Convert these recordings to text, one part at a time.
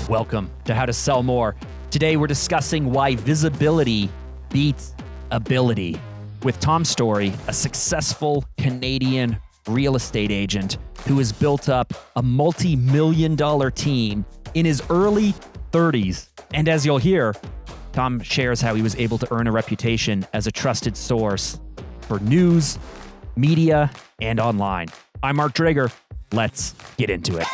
Welcome to How to Sell More. Today we're discussing why visibility beats ability with Tom Storey, a successful Canadian real estate agent who has built up a multi-million-dollar team in his early 30s. And as you'll hear, Tom shares how he was able to earn a reputation as a trusted source for news, media, and online. I'm Mark Drager. Let's get into it.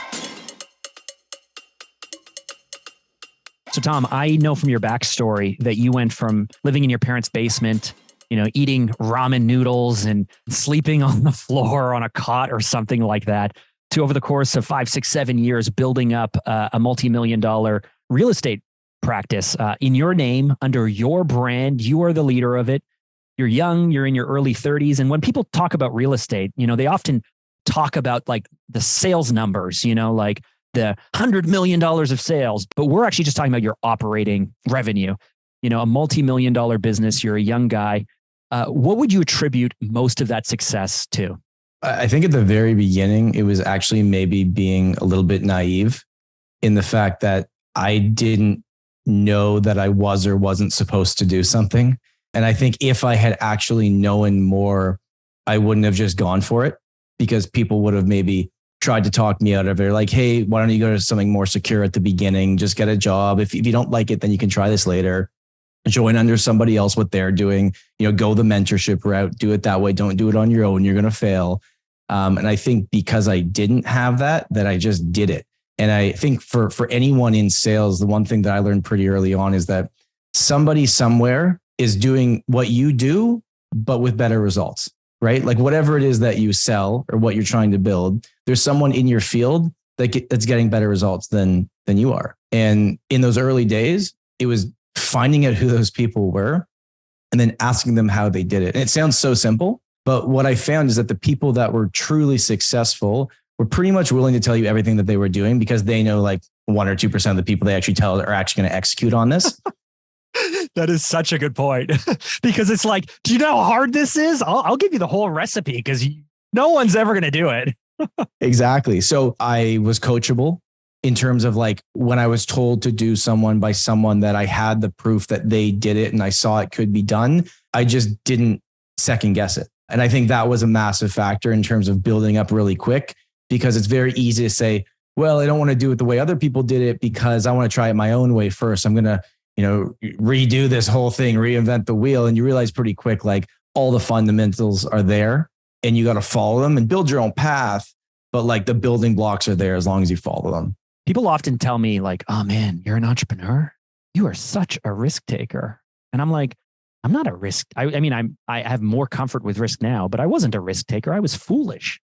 So Tom, I know from your backstory that you went from living in your parents' basement, eating ramen noodles and sleeping on the floor on a cot or something like that, to over the course of 5, 6, 7 years, building up a multi-million-dollar real estate practice in your name, under your brand. You are the leader of it. You're young, you're in your early 30s. And when people talk about real estate, they often talk about like the sales numbers, like the $100 million of sales, but we're actually just talking about your operating revenue, a multi-million-dollar business. You're a young guy. What would you attribute most of that success to? I think at the very beginning, it was actually maybe being a little bit naive in the fact that I didn't know that I was or wasn't supposed to do something. And I think if I had actually known more, I wouldn't have just gone for it, because people would have maybe tried to talk me out of it. Like, hey, why don't you go to something more secure at the beginning? Just get a job. If you don't like it, then you can try this later. Join under somebody else, what they're doing, go the mentorship route, do it that way. Don't do it on your own. You're going to fail. And I think because I didn't have that I just did it. And I think for anyone in sales, the one thing that I learned pretty early on is that somebody somewhere is doing what you do, but with better results, right? Like whatever it is that you sell or what you're trying to build, there's someone in your field that's getting better results than you are. And in those early days, it was finding out who those people were and then asking them how they did it. And it sounds so simple, but what I found is that the people that were truly successful were pretty much willing to tell you everything that they were doing, because they know like 1 or 2% of the people they actually tell are actually going to execute on this. That is such a good point, because it's like, do you know how hard this is? I'll give you the whole recipe, because no one's ever going to do it. Exactly. So I was coachable in terms of like when I was told to do by someone that I had the proof that they did it and I saw it could be done. I just didn't second guess it. And I think that was a massive factor in terms of building up really quick, because it's very easy to say, well, I don't want to do it the way other people did it because I want to try it my own way first. I'm going to redo this whole thing, reinvent the wheel. And you realize pretty quick, like all the fundamentals are there and you got to follow them and build your own path. But like the building blocks are there as long as you follow them. People often tell me like, oh man, you're an entrepreneur. You are such a risk taker. And I'm like, I'm not a risk. I have more comfort with risk now, but I wasn't a risk taker. I was foolish.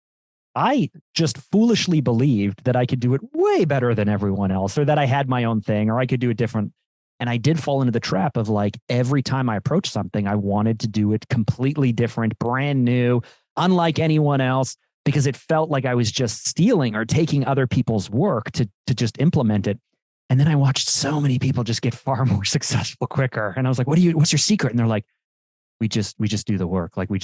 I just foolishly believed that I could do it way better than everyone else, or that I had my own thing, or I could do it different. And I did fall into the trap of like, every time I approached something, I wanted to do it completely different, brand new, unlike anyone else, because it felt like I was just stealing or taking other people's work to just implement it. And then I watched so many people just get far more successful quicker. And I was like, what's your secret? And they're like, we just do the work. Like we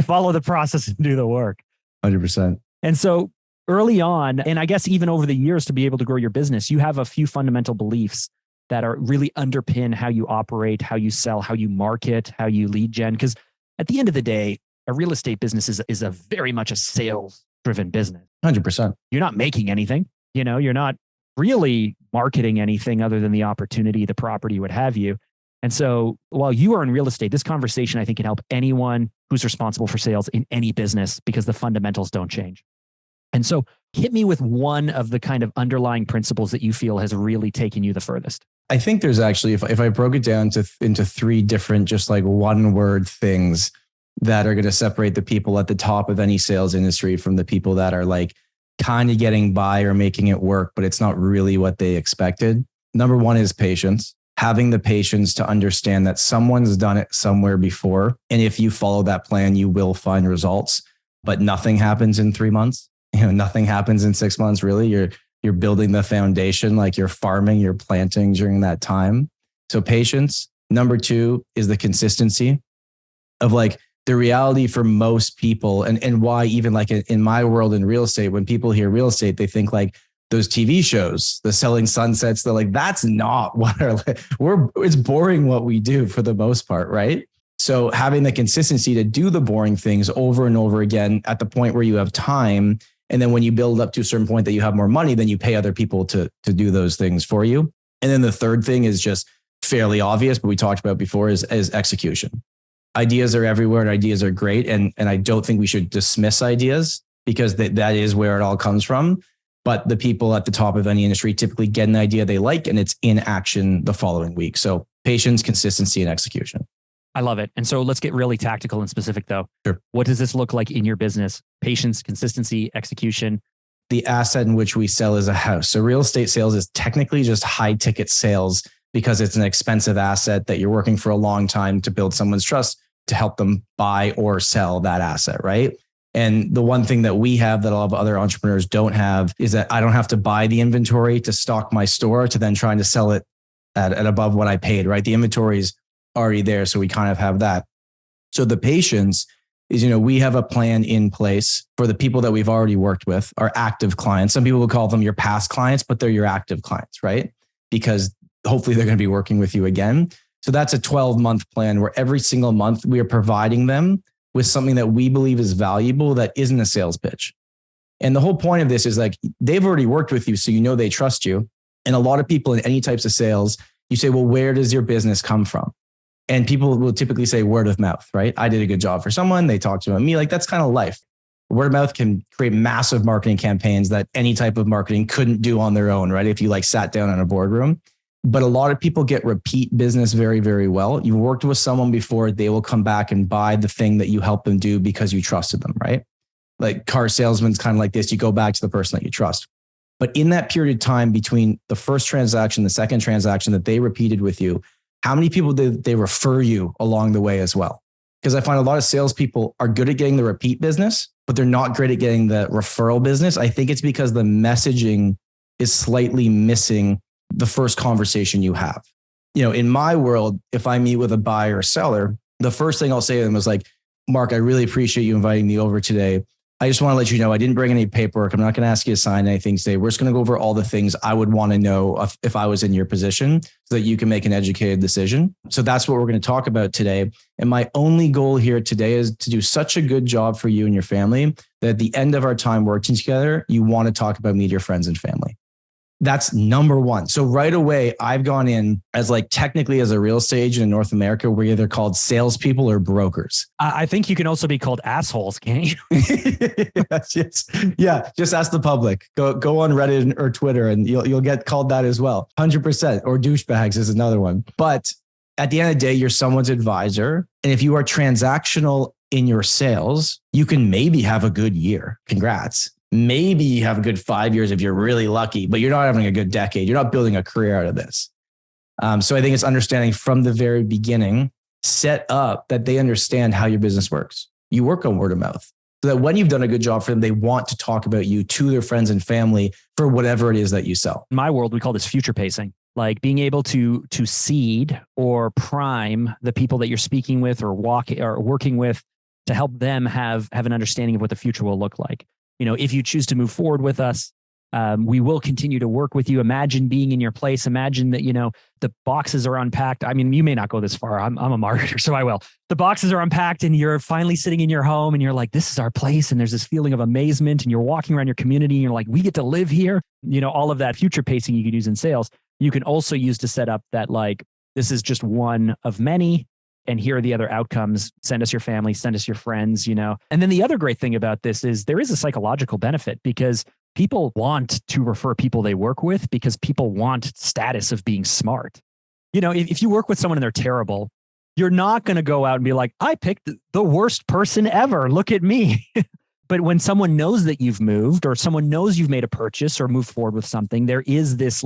follow the process and do the work. 100%. And so early on, and I guess even over the years to be able to grow your business, you have a few fundamental beliefs that are really underpin how you operate, how you sell, how you market, how you lead gen. Because at the end of the day, a real estate business is a very much a sales driven business. 100%. You're not making anything, you're not really marketing anything other than the opportunity, the property, what have you. And so while you are in real estate, this conversation I think can help anyone who's responsible for sales in any business, because the fundamentals don't change. And so hit me with one of the kind of underlying principles that you feel has really taken you the furthest. I think there's actually, if I broke it down into 3 different, just like one word things that are going to separate the people at the top of any sales industry from the people that are like kind of getting by or making it work, but it's not really what they expected. Number 1 is patience. Having the patience to understand that someone's done it somewhere before. And if you follow that plan, you will find results, but nothing happens in 3 months. Nothing happens in 6 months, really. You're building the foundation, like you're farming, you're planting during that time. So patience. Number 2 is the consistency of like the reality for most people, and why even like in my world in real estate, when people hear real estate, they think like, those TV shows, the Selling Sunsets, they're like, that's not what it's boring what we do for the most part, right? So having the consistency to do the boring things over and over again at the point where you have time. And then when you build up to a certain point that you have more money, then you pay other people to do those things for you. And then the third thing is just fairly obvious, but we talked about before is execution. Ideas are everywhere and ideas are great. And I don't think we should dismiss ideas because that is where it all comes from. But the people at the top of any industry typically get an idea they like and it's in action the following week. So patience, consistency, and execution. I love it. And so let's get really tactical and specific though. Sure. What does this look like in your business? Patience, consistency, execution. The asset in which we sell is a house. So real estate sales is technically just high ticket sales because it's an expensive asset that you're working for a long time to build someone's trust to help them buy or sell that asset, right? And the one thing that we have that a lot of other entrepreneurs don't have is that I don't have to buy the inventory to stock my store to then trying to sell it at above what I paid, right? The inventory is already there. So we kind of have that. So the patience is, we have a plan in place for the people that we've already worked with, our active clients. Some people will call them your past clients, but they're your active clients, right? Because hopefully they're going to be working with you again. So that's a 12-month plan where every single month we are providing them with something that we believe is valuable that isn't a sales pitch. And the whole point of this is like, they've already worked with you, so they trust you. And a lot of people in any types of sales, you say, well, where does your business come from? And people will typically say word of mouth, right? I did a good job for someone. They talked to me. Like, that's kind of life. Word of mouth can create massive marketing campaigns that any type of marketing couldn't do on their own, right? If you sat down in a boardroom. But a lot of people get repeat business very, very well. You've worked with someone before, they will come back and buy the thing that you helped them do because you trusted them, right? Like car salesman's kind of like this. You go back to the person that you trust. But in that period of time between the first transaction, the second transaction that they repeated with you, how many people did they refer you along the way as well? Because I find a lot of salespeople are good at getting the repeat business, but they're not great at getting the referral business. I think it's because the messaging is slightly missing the first conversation you have. In my world, if I meet with a buyer or seller, the first thing I'll say to them is like, Mark, I really appreciate you inviting me over today. I just want to let you know, I didn't bring any paperwork. I'm not going to ask you to sign anything today. We're just going to go over all the things I would want to know if I was in your position so that you can make an educated decision. So that's what we're going to talk about today. And my only goal here today is to do such a good job for you and your family that at the end of our time working together, you want to talk about me to your friends and family. That's number one. So right away, I've gone in as technically as a real estate agent in North America, we're either called salespeople or brokers. I think you can also be called assholes, can't you? Yes. Yeah. Just ask the public. Go on Reddit or Twitter and you'll get called that as well. 100%. Or douchebags is another one. But at the end of the day, you're someone's advisor. And if you are transactional in your sales, you can maybe have a good year. Congrats. Maybe you have a good 5 years if you're really lucky, but you're not having a good decade. You're not building a career out of this. So I think it's understanding from the very beginning, set up that they understand how your business works. You work on word of mouth so that when you've done a good job for them, they want to talk about you to their friends and family for whatever it is that you sell. In my world, we call this future pacing, like being able to seed or prime the people that you're speaking with or working with to help them have an understanding of what the future will look like. If you choose to move forward with us, we will continue to work with you. Imagine being in your place. Imagine that, the boxes are unpacked. I mean, you may not go this far. I'm a marketer, so I will. The boxes are unpacked and you're finally sitting in your home and you're like, this is our place. And there's this feeling of amazement and you're walking around your community and you're like, we get to live here. All of that future pacing you could use in sales. You can also use to set up that this is just one of many. And here are the other outcomes. Send us your family, send us your friends, And then the other great thing about this is there is a psychological benefit because people want to refer people they work with because people want status of being smart. If you work with someone and they're terrible, you're not going to go out and be like, I picked the worst person ever. Look at me. But when someone knows that you've moved or someone knows you've made a purchase or moved forward with something, there is this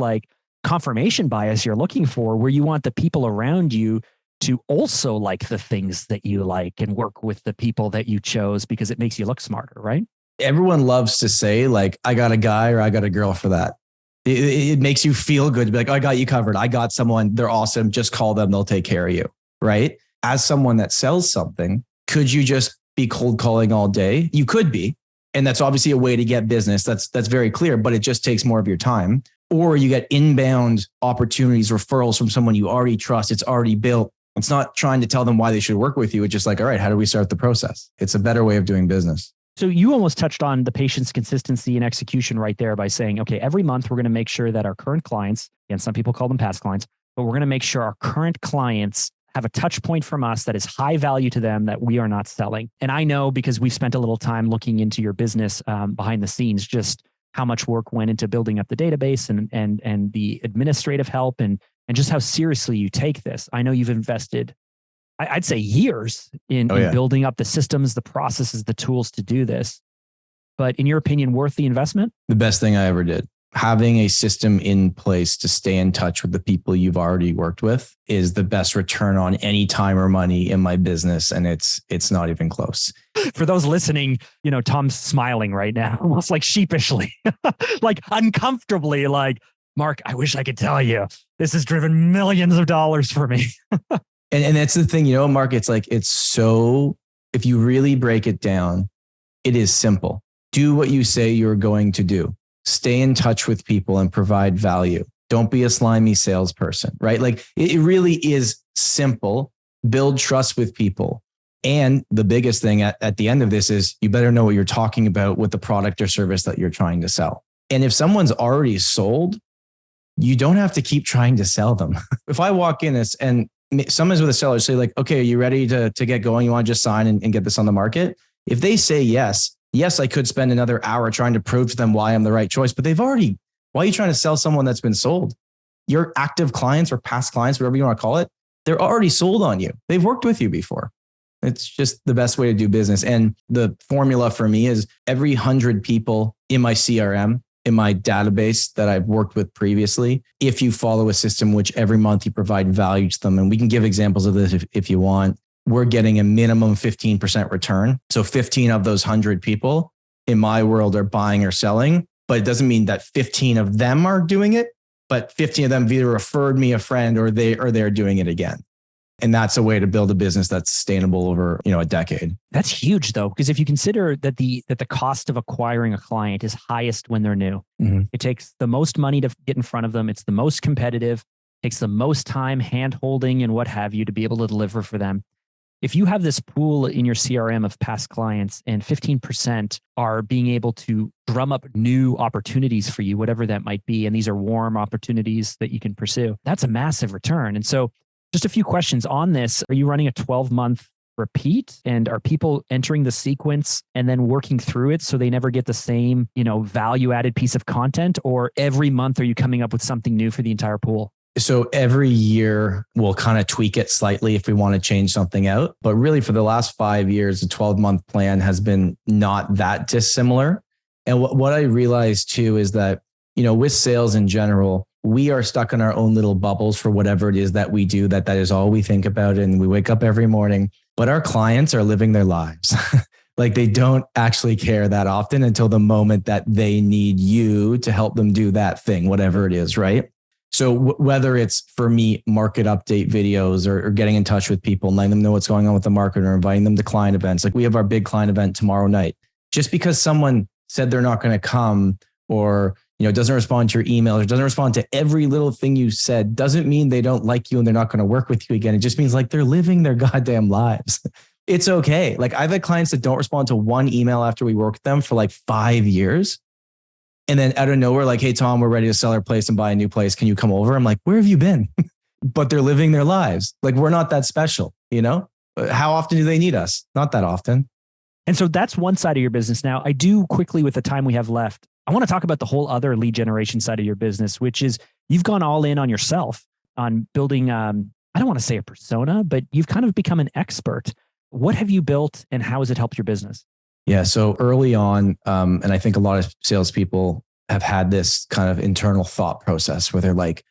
confirmation bias you're looking for where you want the people around you to also like the things that you like and work with the people that you chose because it makes you look smarter, right? Everyone loves to say I got a guy or I got a girl for that. It makes you feel good to be like, oh, I got you covered. I got someone. They're awesome. Just call them. They'll take care of you. Right. As someone that sells something, could you just be cold calling all day? You could be, And that's obviously a way to get business. That's very clear, but it just takes more of your time. Or you get inbound opportunities, referrals from someone you already trust. It's already built. It's not trying to tell them why they should work with you. It's just like, all right, how do we start the process? It's a better way of doing business. So you almost touched on the patience, consistency, and execution right there by saying, okay, every month we're going to make sure that our current clients, and some people call them past clients, but we're going to make sure our current clients have a touch point from us that is high value to them that we are not selling. And I know because we've spent a little time looking into your business behind the scenes, just how much work went into building up the database and the administrative help and just how seriously you take this. I know you've invested, I'd say years in building up the systems, the processes, the tools to do this. But in your opinion, worth the investment? The best thing I ever did. Having a system in place to stay in touch with the people you've already worked with is the best return on any time or money in my business. And it's not even close. For those listening, Tom's smiling right now, almost like sheepishly, like uncomfortably, like, Mark, I wish I could tell you, this has driven millions of dollars for me. And that's the thing, Mark, it's so, if you really break it down, it is simple. Do what you say you're going to do. Stay in touch with people and provide value. Don't be a slimy salesperson, right? Like it really is simple. Build trust with people. And the biggest thing at the end of this is you better know what you're talking about with the product or service that you're trying to sell. And if someone's already sold, you don't have to keep trying to sell them. If I walk in and someone's with a seller, say like, okay, are you ready to get going? You want to just sign and get this on the market? If they say yes, I could spend another hour trying to prove to them why I'm the right choice, but why are you trying to sell someone that's been sold? Your active clients or past clients, whatever you want to call it, they're already sold on you. They've worked with you before. It's just the best way to do business. And the formula for me is every 100 people in my CRM, in my database that I've worked with previously, if you follow a system which every month you provide value to them, and we can give examples of this if you want, we're getting a minimum 15% return. So 15 of those 100 people in my world are buying or selling, but it doesn't mean that 15 of them are doing it, but 15 of them have either referred me a friend or they're doing it again. And that's a way to build a business that's sustainable over, a decade. That's huge though, because if you consider that the cost of acquiring a client is highest when they're new, it takes the most money to get in front of them. It's the most competitive, takes the most time, hand holding and what have you to be able to deliver for them. If you have this pool in your CRM of past clients and 15% are being able to drum up new opportunities for you, whatever that might be, and these are warm opportunities that you can pursue, that's a massive return. And so just a few questions on this. Are you running a 12-month repeat? And are people entering the sequence and then working through it so they never get the same, value-added piece of content? Or every month are you coming up with something new for the entire pool? So every year we'll kind of tweak it slightly if we want to change something out. But really for the last 5 years, the 12-month plan has been not that dissimilar. And what I realized too is that, with sales in general, we are stuck in our own little bubbles for whatever it is that we do, that is all we think about. And we wake up every morning, but our clients are living their lives. Like they don't actually care that often until the moment that they need you to help them do that thing, whatever it is, right? So whether it's for me, market update videos or getting in touch with people and letting them know what's going on with the market or inviting them to client events, like we have our big client event tomorrow night. Just because someone said they're not going to come or doesn't respond to your email or doesn't respond to every little thing you said doesn't mean they don't like you and they're not going to work with you again. It just means like they're living their goddamn lives. It's okay. Like I've had clients that don't respond to one email after we work with them for like 5 years. And then out of nowhere, like, hey, Tom, we're ready to sell our place and buy a new place. Can you come over? I'm like, where have you been? But they're living their lives. Like we're not that special, How often do they need us? Not that often. And so that's one side of your business. Now, I do quickly, with the time we have left, I want to talk about the whole other lead generation side of your business, which is you've gone all in on yourself on building, I don't want to say a persona, but you've kind of become an expert. What have you built and how has it helped your business? Yeah. So early on, and I think a lot of salespeople have had this kind of internal thought process where they're like,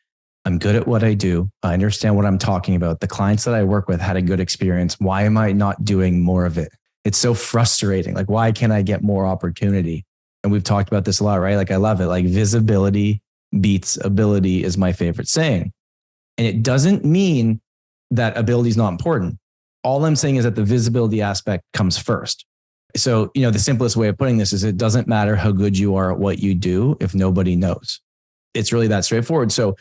I'm good at what I do. I understand what I'm talking about. The clients that I work with had a good experience. Why am I not doing more of it? It's so frustrating. Like, why can't I get more opportunity? And we've talked about this a lot, right? Like, I love it. Like visibility beats ability is my favorite saying. And it doesn't mean that ability is not important. All I'm saying is that the visibility aspect comes first. So, the simplest way of putting this is it doesn't matter how good you are at what you do if nobody knows. It's really that straightforward. So,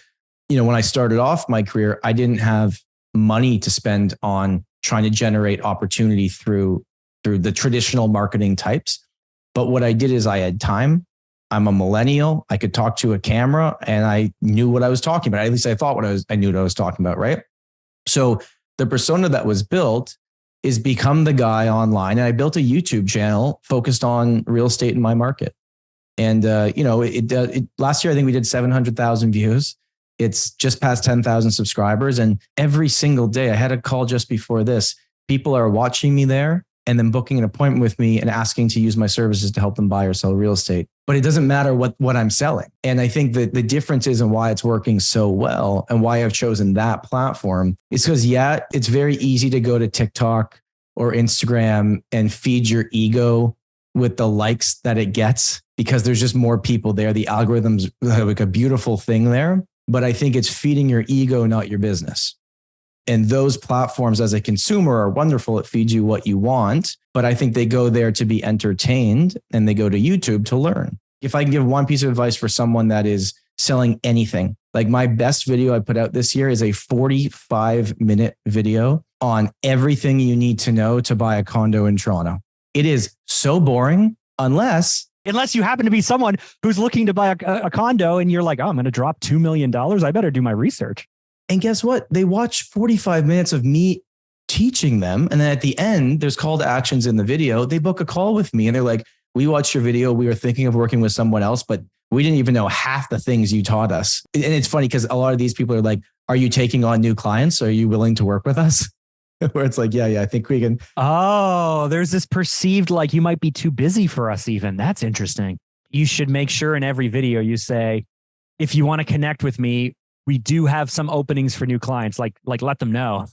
when I started off my career, I didn't have money to spend on trying to generate opportunity through the traditional marketing types. But what I did is I had time. I'm a millennial. I could talk to a camera and I knew what I was talking about. At least I thought I knew what I was talking about, right? So the persona that was built is become the guy online. And I built a YouTube channel focused on real estate in my market. And, last year, I think we did 700,000 views. It's just past 10,000 subscribers. And every single day, I had a call just before this. People are watching me there and then booking an appointment with me and asking to use my services to help them buy or sell real estate. But it doesn't matter what I'm selling. And I think that the difference is, and why it's working so well and why I've chosen that platform is because, it's very easy to go to TikTok or Instagram and feed your ego with the likes that it gets because there's just more people there. The algorithms have like a beautiful thing there, but I think it's feeding your ego, not your business. And those platforms as a consumer are wonderful. It feeds you what you want, but I think they go there to be entertained and they go to YouTube to learn. If I can give one piece of advice for someone that is selling anything, like my best video I put out this year is a 45-minute video on everything you need to know to buy a condo in Toronto. It is so boring unless you happen to be someone who's looking to buy a condo and you're like, oh, I'm going to drop $2 million. I better do my research. And guess what? They watch 45 minutes of me teaching them. And then at the end, there's call to actions in the video. They book a call with me and they're like, we watched your video. We were thinking of working with someone else, but we didn't even know half the things you taught us. And it's funny because a lot of these people are like, are you taking on new clients? Are you willing to work with us? Where it's like, yeah, I think we can. Oh, there's this perceived like you might be too busy for us even. That's interesting. You should make sure in every video you say, if you want to connect with me, we do have some openings for new clients. Like let them know.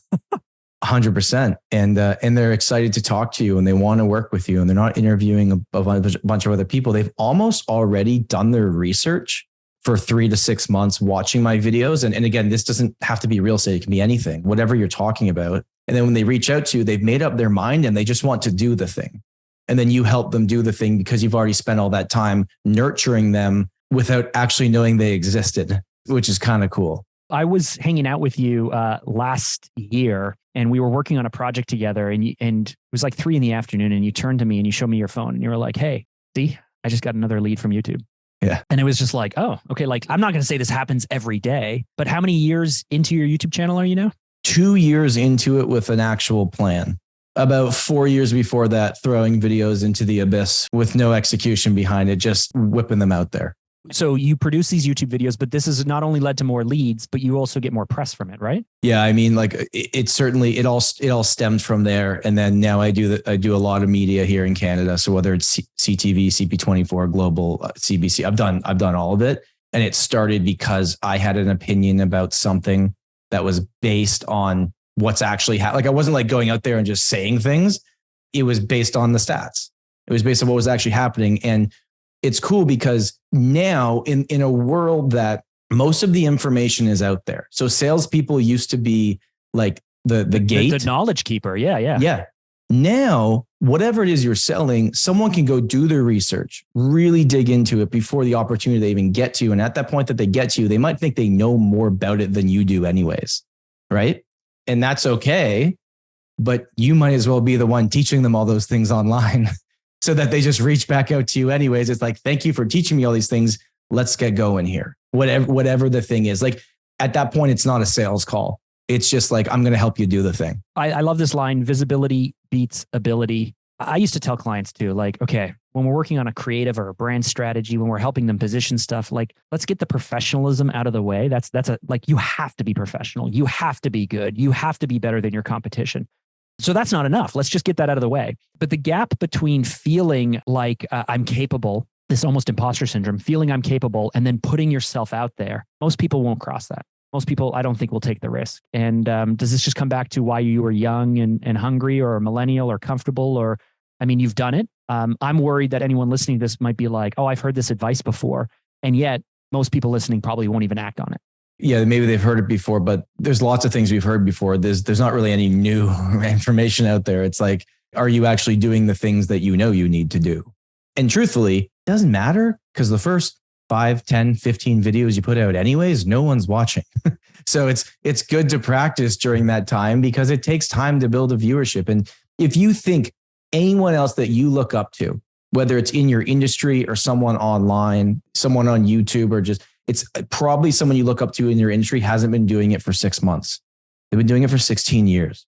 100%. And they're excited to talk to you and they want to work with you and they're not interviewing a bunch of other people. They've almost already done their research for 3 to 6 months watching my videos. And again, this doesn't have to be real estate. It can be anything, whatever you're talking about. And then when they reach out to you, they've made up their mind and they just want to do the thing. And then you help them do the thing because you've already spent all that time nurturing them without actually knowing they existed, which is kind of cool. I was hanging out with you last year and we were working on a project together and it was like 3 PM and you turned to me and you showed me your phone and you were like, hey, see, I just got another lead from YouTube. Yeah. And it was just like, oh, okay. Like, I'm not going to say this happens every day, but how many years into your YouTube channel are you now? 2 years into it with an actual plan. About 4 years before that, throwing videos into the abyss with no execution behind it, just whipping them out there. So you produce these YouTube videos, but this has not only led to more leads, but you also get more press from it, right? Yeah, I mean, like it certainly it all stemmed from there, and then now I do a lot of media here in Canada. So whether it's CTV, CP24, Global, CBC, I've done all of it, and it started because I had an opinion about something that was based on what's actually like I wasn't like going out there and just saying things. It was based on the stats. It was based on what was actually happening, and it's cool because now in a world that most of the information is out there. So salespeople used to be like the gate. The knowledge keeper. Yeah. Yeah. Now, whatever it is you're selling, someone can go do their research, really dig into it before the opportunity they even get to you. And at that point that they get to you, they might think they know more about it than you do anyways. Right. And that's okay. But you might as well be the one teaching them all those things online. So that they just reach back out to you anyways. It's like, thank you for teaching me all these things. Let's get going here. Whatever the thing is. Like at that point, it's not a sales call. It's just like, I'm going to help you do the thing. I love this line, visibility beats ability. I used to tell clients too, like, okay, when we're working on a creative or a brand strategy, when we're helping them position stuff, like, let's get the professionalism out of the way. That's like, you have to be professional. You have to be good. You have to be better than your competition. So that's not enough. Let's just get that out of the way. But the gap between feeling like I'm capable, this almost imposter syndrome, feeling I'm capable, and then putting yourself out there, most people won't cross that. Most people, I don't think, will take the risk. And does this just come back to why you were young and hungry or a millennial or comfortable? Or, I mean, you've done it. I'm worried that anyone listening to this might be like, oh, I've heard this advice before. And yet most people listening probably won't even act on it. Yeah, maybe they've heard it before, but there's lots of things we've heard before. There's not really any new information out there. It's like Are you actually doing the things that you know you need to do? And truthfully, it doesn't matter because the first 5, 10, 15 videos you put out anyways, no one's watching. So it's good to practice during that time because it takes time to build a viewership. And if you think anyone else that you look up to, whether it's in your industry or someone online, someone on YouTube, or just it's probably someone you look up to in your industry hasn't been doing it for 6 months. They've been doing it for 16 years.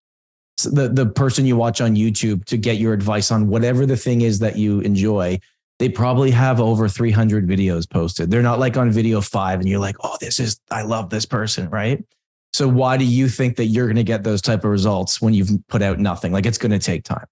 So the person you watch on YouTube to get your advice on whatever the thing is that you enjoy, they probably have over 300 videos posted. They're not like on video 5 and you're like, oh, I love this person, right? So why do you think that you're going to get those type of results when you've put out nothing? Like, it's going to take time.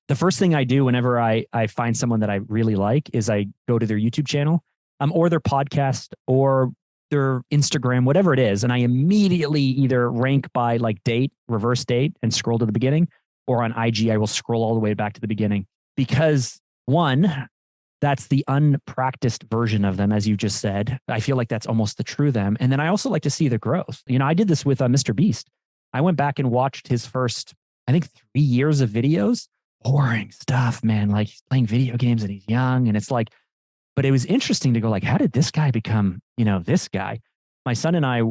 The first thing I do whenever I find someone that I really like is I go to their YouTube channel or their podcast or their Instagram, whatever it is. And I immediately either rank by like date, reverse date, and scroll to the beginning, or on IG, I will scroll all the way back to the beginning because one, that's the unpracticed version of them, as you just said. I feel like that's almost the true them. And then I also like to see the growth. You know, I did this with Mr. Beast. I went back and watched his first, I think 3 years of videos. Boring stuff, man. Like, he's playing video games and he's young. And it's like, but it was interesting to go like, how did this guy become, this guy? My son and I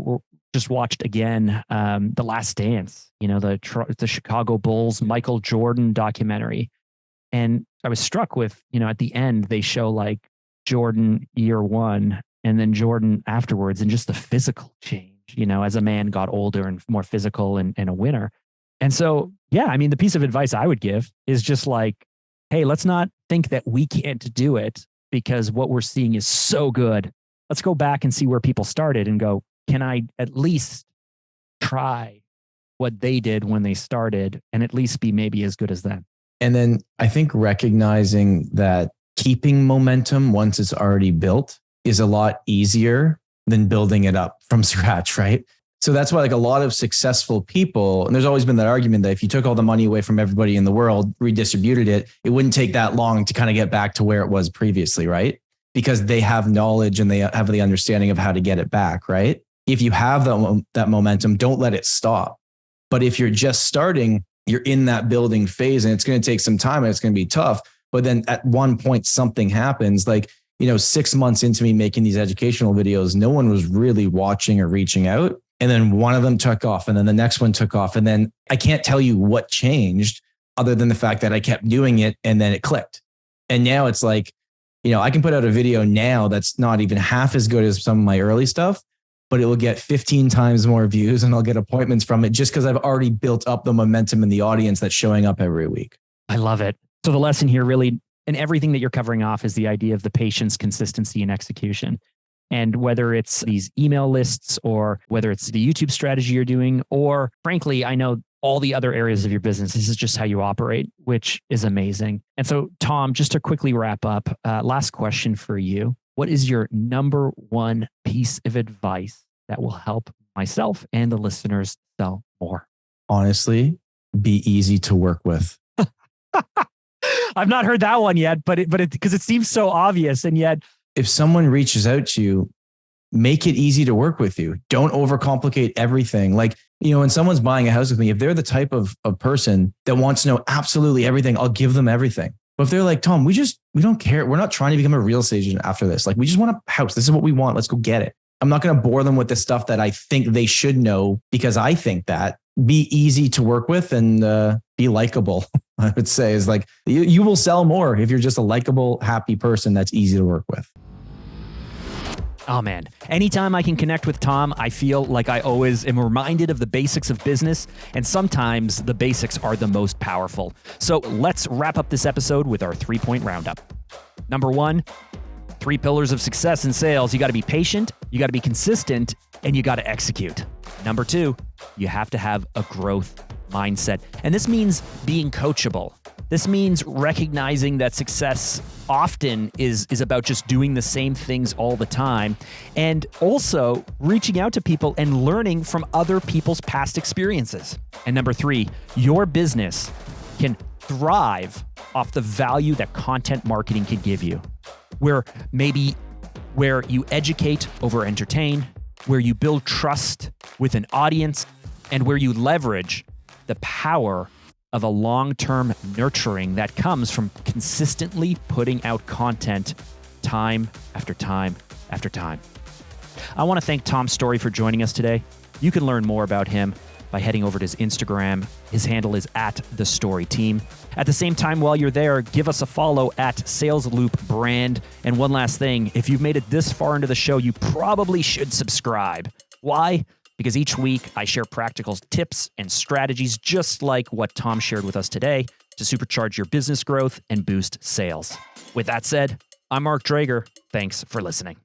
just watched again, The Last Dance, the Chicago Bulls, Michael Jordan documentary. And I was struck with, at the end, they show like Jordan year 1 and then Jordan afterwards and just the physical change, as a man got older and more physical and a winner. And so, yeah, I mean, the piece of advice I would give is just like, hey, let's not think that we can't do it because what we're seeing is so good. Let's go back and see where people started and go, can I at least try what they did when they started and at least be maybe as good as them? And then I think recognizing that keeping momentum once it's already built is a lot easier than building it up from scratch, right? So that's why like a lot of successful people, and there's always been that argument that if you took all the money away from everybody in the world, redistributed it, it wouldn't take that long to kind of get back to where it was previously, right? Because they have knowledge and they have the understanding of how to get it back, right? If you have that momentum, don't let it stop. But if you're just starting, you're in that building phase and it's going to take some time and it's going to be tough. But then at one point, something happens. Like, 6 months into me making these educational videos, no one was really watching or reaching out. And then one of them took off and then the next one took off. And then I can't tell you what changed other than the fact that I kept doing it and then it clicked. And now it's like, I can put out a video now that's not even half as good as some of my early stuff, but it will get 15 times more views and I'll get appointments from it just because I've already built up the momentum in the audience that's showing up every week. I love it. So the lesson here really, and everything that you're covering off is the idea of the patience, consistency, and execution. And whether it's these email lists or whether it's the YouTube strategy you're doing, or frankly, I know all the other areas of your business, this is just how you operate, which is amazing. And so, Tom, just to quickly wrap up, last question for you. What is your number one piece of advice that will help myself and the listeners sell more? Honestly, be easy to work with. I've not heard that one yet, but because it seems so obvious, and yet if someone reaches out to you, make it easy to work with you. Don't overcomplicate everything. Like, when someone's buying a house with me, if they're the type of person that wants to know absolutely everything, I'll give them everything. But if they're like, Tom, we don't care. We're not trying to become a real estate agent after this. Like, we just want a house. This is what we want. Let's go get it. I'm not going to bore them with the stuff that I think they should know because I think that. Be easy to work with and be likable, I would say, is like you will sell more if you're just a likable, happy person that's easy to work with. Oh man, anytime I can connect with Tom, I feel like I always am reminded of the basics of business, and sometimes the basics are the most powerful. So let's wrap up this episode with our 3-point roundup. Number 1, 3 pillars of success in sales. You got to be patient, you got to be consistent, and you got to execute. Number 2, you have to have a growth mindset. And this means being coachable. This means recognizing that success often is about just doing the same things all the time, and also reaching out to people and learning from other people's past experiences. And number 3, your business can thrive off the value that content marketing can give you, where you educate over entertain, where you build trust with an audience, and where you leverage the power of a long-term nurturing that comes from consistently putting out content time after time after time. I want to thank Tom Storey for joining us today. You can learn more about him by heading over to his Instagram. His handle is @TheStoryTeam. At the same time, while you're there, give us a follow @SalesLoopBrand. And one last thing, if you've made it this far into the show, you probably should subscribe. Why? Because each week I share practical tips and strategies just like what Tom shared with us today to supercharge your business growth and boost sales. With that said, I'm Mark Drager. Thanks for listening.